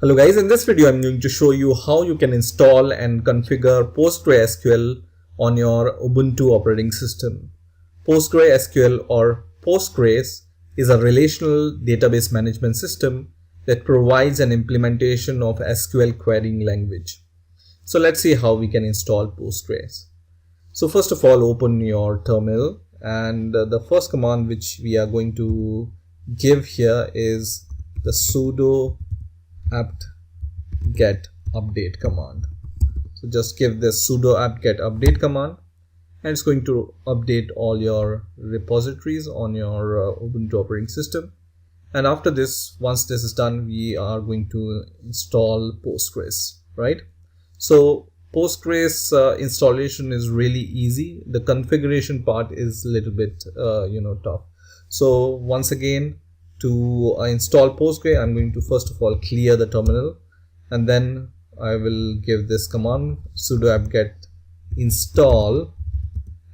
Hello guys, in this video I'm going to show you how you can install and configure PostgreSQL on your Ubuntu operating system. PostgreSQL or Postgres is a relational database management system that provides an implementation of SQL querying language. So let's see how we can install Postgres. So first of all, open your terminal, and the first command which we are going to give here is the sudo apt-get update command. So just give this sudo apt-get update command, and it's going to update all your repositories on your Ubuntu operating system. And after this, once this is done, we are going to install Postgres, right? So Postgres installation is really easy. The configuration part is a little bit tough. So once again, to install Postgres, I'm going to first of all clear the terminal, and then I will give this command sudo apt-get install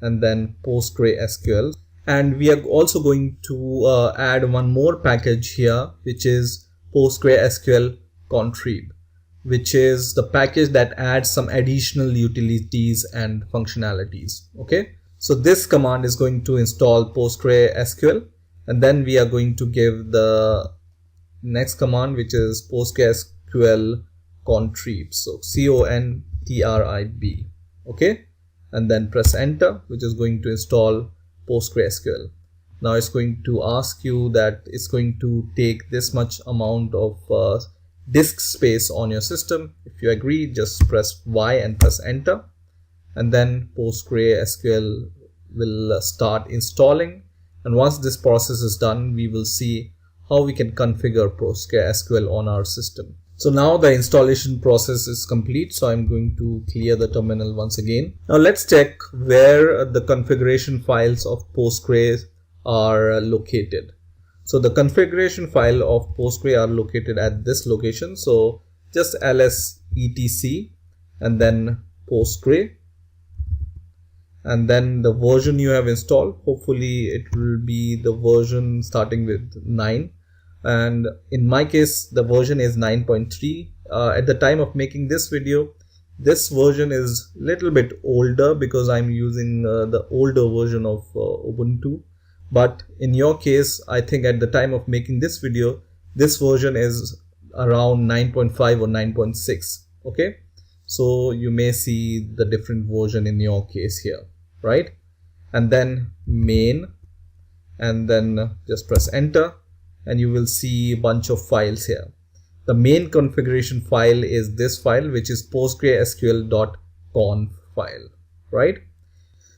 and then PostgreSQL. And we are also going to add one more package here, which is PostgreSQL contrib, which is the package that adds some additional utilities and functionalities. Okay, so this command is going to install PostgreSQL, and then we are going to give the next command, which is PostgreSQL contrib, so contrib. Okay, and then press enter, which is going to install PostgreSQL. Now it's going to ask you that it's going to take this much amount of disk space on your system. If you agree, just press Y and press enter, and then PostgreSQL will start installing. And once this process is done, we will see how we can configure PostgreSQL on our system. So now the installation process is complete. So I'm going to clear the terminal once again. Now let's check where the configuration files of Postgres are located. So the configuration file of Postgres are located at this location. So just ls etc and then Postgres, and then the version you have installed. Hopefully it will be the version starting with 9, and in my case the version is 9.3. At the time of making this video, this version is little bit older because I'm using the older version of Ubuntu. But in your case, I think at the time of making this video, this version is around 9.5 or 9.6. Okay, so you may see the different version in your case here, right? And then main, and then just press enter, and you will see a bunch of files here. The main configuration file is this file, which is postgresql.conf file, right?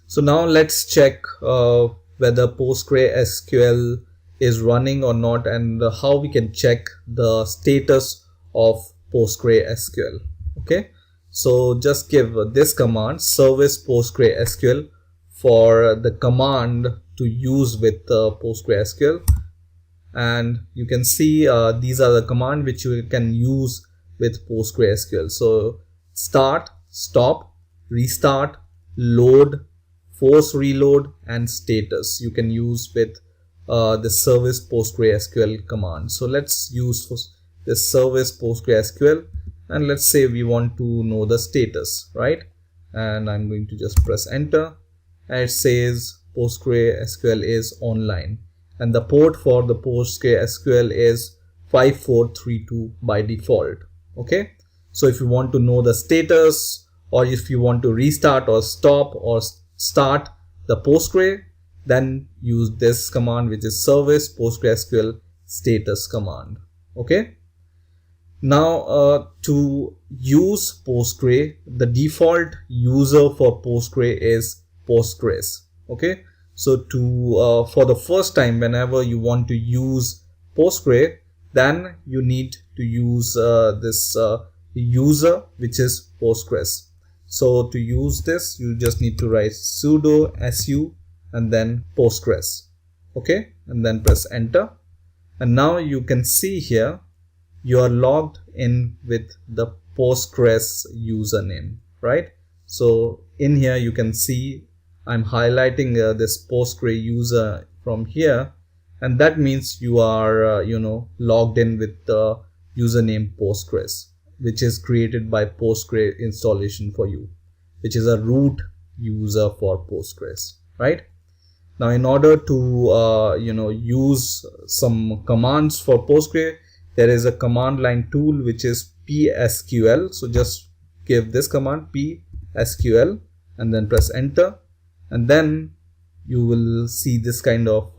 So now let's check whether PostgreSQL is running or not, and how we can check the status of PostgreSQL. Okay, so just give this command service PostgreSQL for the command to use with PostgreSQL, and you can see these are the command which you can use with PostgreSQL. So start, stop, restart, load, force reload, and status you can use with the service PostgreSQL command. So let's use this service PostgreSQL, and let's say we want to know the status, right? And I'm going to just press enter, and it says PostgreSQL is online, and the port for the PostgreSQL is 5432 by default. Okay, so if you want to know the status, or if you want to restart or stop or start the Postgre, then use this command, which is service PostgreSQL status command. Okay, now to use Postgre, the default user for Postgre is Postgres. Okay, so to for the first time, whenever you want to use Postgre, then you need to use this user, which is Postgres. So to use this, you just need to write sudo su and then Postgres. Okay, and then press enter, and now you can see here you are logged in with the Postgres username, right? So in here you can see I'm highlighting this Postgre user from here, and that means you are logged in with the username Postgres, which is created by Postgres installation for you, which is a root user for Postgres, right? Now, in order to use some commands for Postgres, there is a command line tool which is PSQL. So just give this command PSQL and then press enter, and then you will see this kind of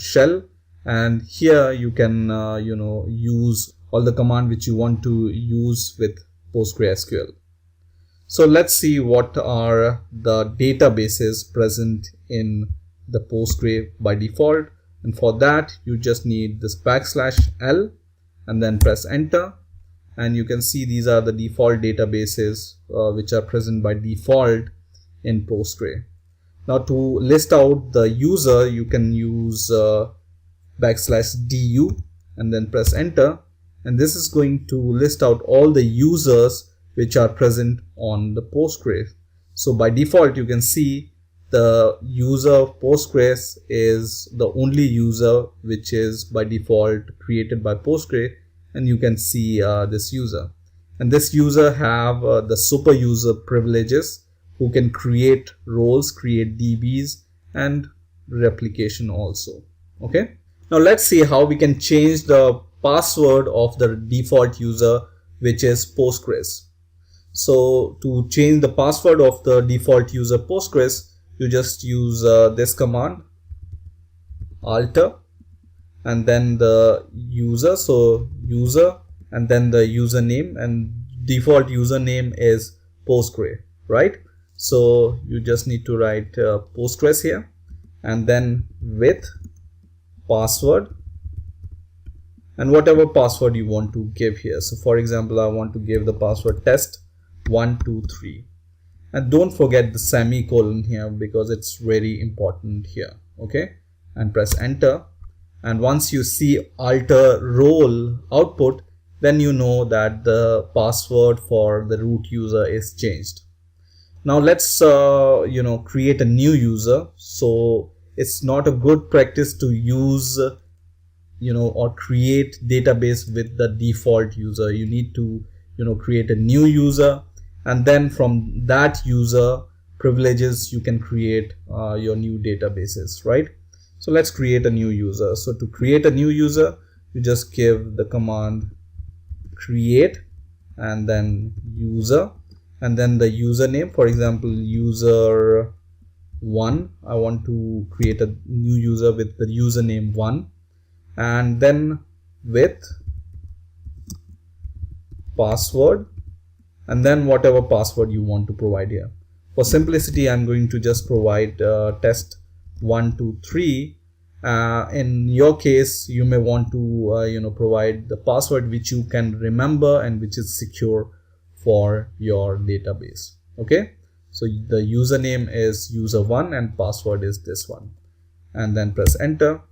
shell, and here you can use all the command which you want to use with PostgreSQL. So let's see what are the databases present in the Postgre by default, and for that you just need this \l and then press enter, and you can see these are the default databases which are present by default in Postgre. Now, to list out the user, you can use \du and then press enter, and this is going to list out all the users which are present on the Postgres. So by default, you can see the user of Postgres is the only user which is by default created by Postgres, and you can see this user. And this user have the super user privileges, who can create roles, create DBs, and replication also. Okay. Now let's see how we can change the password of the default user, which is Postgres. So to change the password of the default user Postgres, you just use this command, alter, and then the user, so user, and then the username, and default username is Postgre, right? So you just need to write Postgres here, and then with password, and whatever password you want to give here. So for example, I want to give the password test123, and don't forget the semicolon here because it's very important here. Okay, and press enter, and once you see alter role output, then you know that the password for the root user is changed. Now let's create a new user. So it's not a good practice to use or create database with the default user. You need to create a new user, and then from that user privileges you can create your new databases, right? So let's create a new user. So to create a new user, you just give the command create and then user, and then the username. For example, user 1, I want to create a new user with the username 1, and then with password, and then whatever password you want to provide here. For simplicity, I'm going to just provide test123. In your case, you may want to provide the password which you can remember and which is secure for your database. Okay, so the username is user1 and password is this one, and then press enter.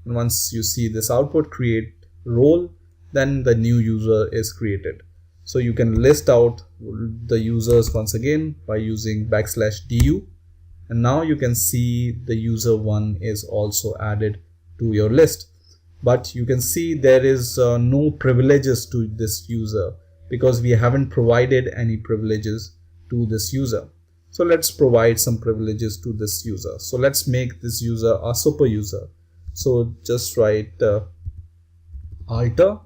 And once you see this output, create role, then the new user is created. So you can list out the users once again by using \du, and now you can see the user 1 is also added to your list. But you can see there is no privileges to this user because we haven't provided any privileges to this user. So let's provide some privileges to this user. So let's make this user a super user. So just write alter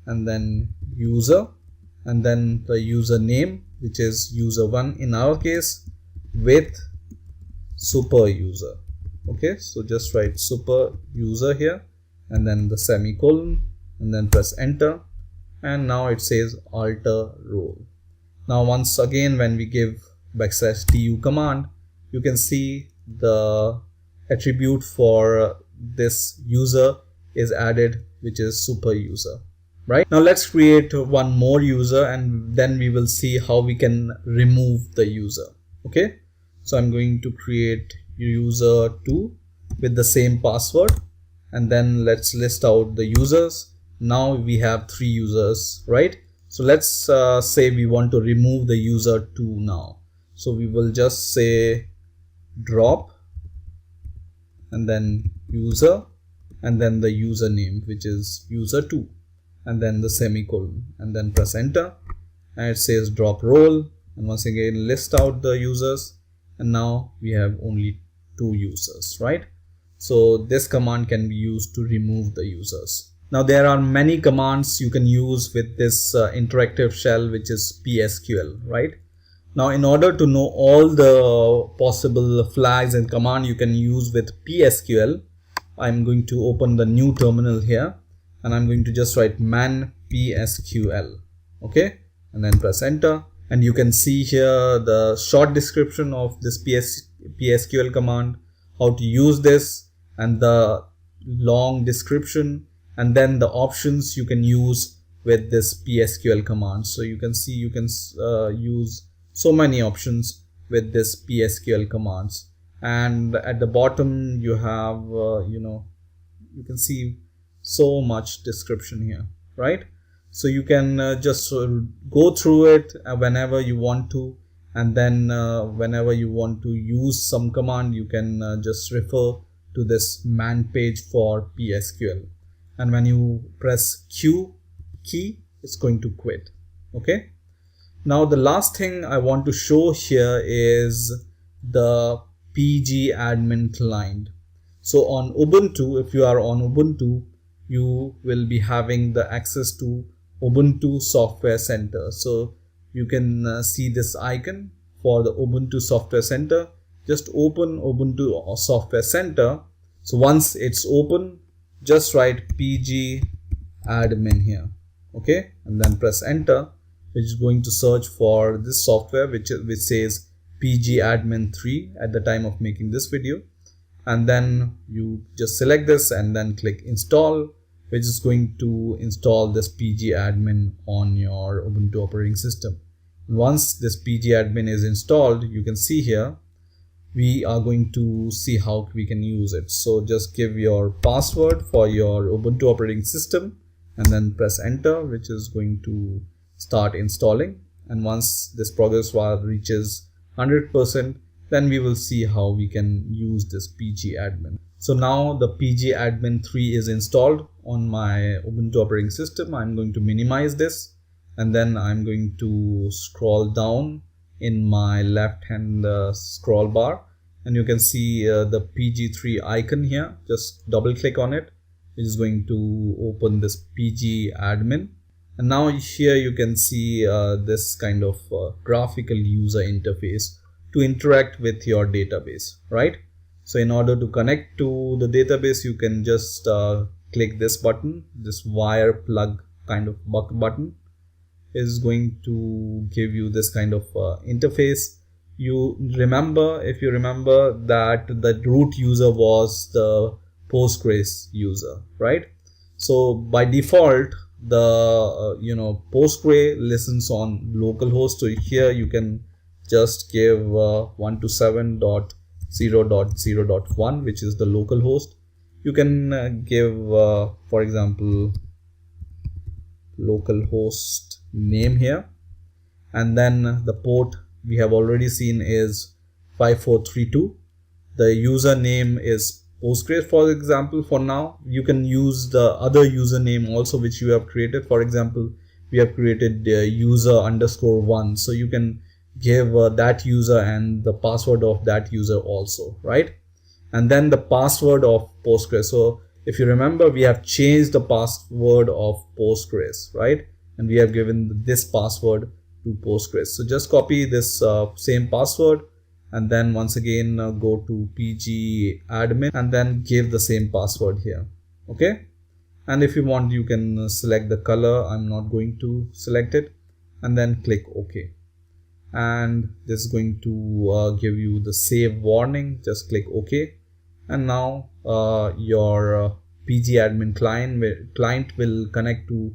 and then user, and then the username, which is user1 in our case, with super user. Okay, so just write super user here and then the semicolon, and then press enter, and now it says alter role. Now once again, when we give \du command, you can see the attribute for this user is added, which is super user. Right, now let's create one more user, and then we will see how we can remove the user. Okay, so I'm going to create user 2 with the same password, and then let's list out the users. Now we have 3 users, right? So let's say we want to remove the user 2 now. So we will just say drop and then user and then the username, which is user 2. and then the semicolon, and then press enter, and it says drop role, and once again list out the users, and now we have only 2 users, right? So this command can be used to remove the users. Now there are many commands you can use with this interactive shell, which is PSQL, right? Now in order to know all the possible flags and command you can use with PSQL, I'm going to open the new terminal here, and I'm going to just write man PSQL, okay, and then press enter, and you can see here the short description of this PSQL command, how to use this, and the long description, and then the options you can use with this PSQL command. So you can see you can use so many options with this PSQL commands, and at the bottom you have you can see so much description here, right? So you can just go through it whenever you want to, and then whenever you want to use some command, you can just refer to this man page for PSQL, and when you press Q key, it's going to quit. Okay, now the last thing I want to show here is the pgadmin client. So on Ubuntu, if you are on Ubuntu, you will be having the access to Ubuntu Software Center. So you can see this icon for the Ubuntu Software Center. Just open Ubuntu Software Center. So once it's open, just write pgadmin here, okay, and then press enter, which is going to search for this software which says pgadmin 3 at the time of making this video, and then you just select this and then click install, which is going to install this pgadmin on your Ubuntu operating system. Once this pgadmin is installed, you can see here we are going to see how we can use it. So just give your password for your Ubuntu operating system and then press enter, which is going to start installing. And once this progress bar reaches 100%, then we will see how we can use this pgadmin. So now the pgadmin 3 is installed on my Ubuntu operating system. I'm going to minimize this, and then I'm going to scroll down in my left hand scroll bar, and you can see the pg3 icon here. Just double click on it, which is going to open this pgadmin, and now here you can see this kind of graphical user interface to interact with your database, right? So in order to connect to the database, you can just click this button. This wire plug kind of button is going to give you this kind of interface. If you remember that the root user was the Postgres user, right? So by default, the Postgres listens on localhost. So here you can just give 127.0.0.1, which is the localhost. You can give for example localhost name here, and then the port we have already seen is 5432. The username is Postgres, for example. For now, you can use the other username also which you have created. For example, we have created user_1, so you can give that user and the password of that user also, right? And then the password of Postgres. So if you remember, we have changed the password of Postgres, right? And we have given this password to Postgres. So just copy this same password, and then once again go to pgadmin and then give the same password here, okay? And if you want, you can select the color. I'm not going to select it, and then click OK. And this is going to give you the save warning. Just click OK, and now your pgadmin client will connect to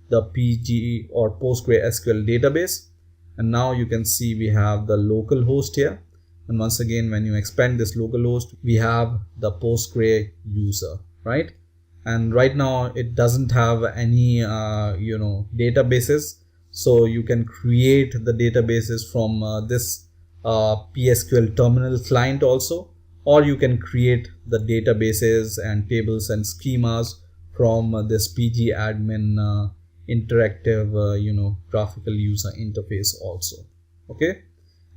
the PG or PostgreSQL database. And now you can see we have the local host here, and once again when you expand this local host, we have the Postgre user, right? And right now it doesn't have any databases, so you can create the databases from this PSQL terminal client also, or you can create the databases and tables and schemas from this pgadmin interactive graphical user interface also. Okay,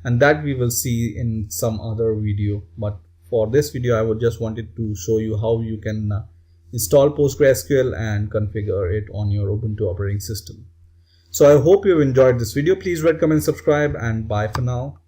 and that we will see in some other video, but for this video I would just wanted to show you how you can install PostgreSQL and configure it on your Ubuntu operating system. So I hope you've enjoyed this video. Please rate, comment, subscribe, and bye for now.